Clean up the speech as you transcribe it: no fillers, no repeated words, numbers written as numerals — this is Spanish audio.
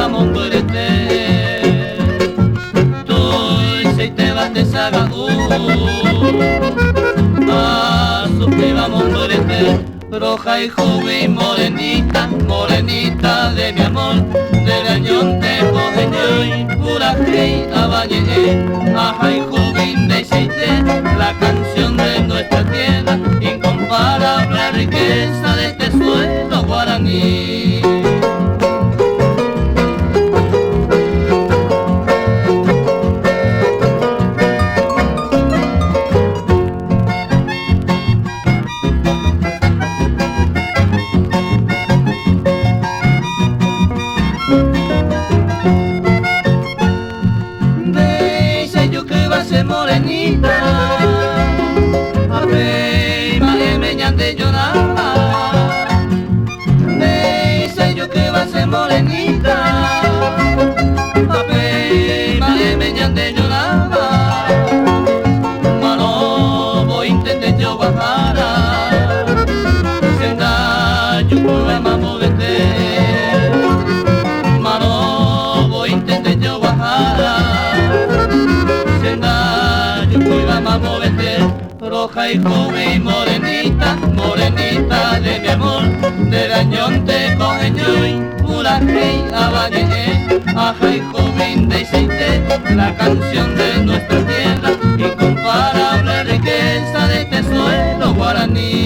va mondorete Toi seite bat ezagagu Azute va mondorete Roja y joven, morenita, morenita de mi amor, del añonte cogeñoy, pura hey, abañe, aja y joven de aceite, la canción de nuestra tierra, incomparable riqueza de este suelo guaraní. Morenita, ave maje de llorar. Dice yo que va a ser morenita, ave maje de llorar. Mano voy a intentar yo bajar, senda yo puedo más moverte. Mano voy a intentar yo bajar. Roja y joven, morenita, morenita de mi amor, del añonte cogeñoy, pura hey, abañe, aja y joven de aceite, la canción de nuestra tierra, incomparable riqueza de este suelo guaraní.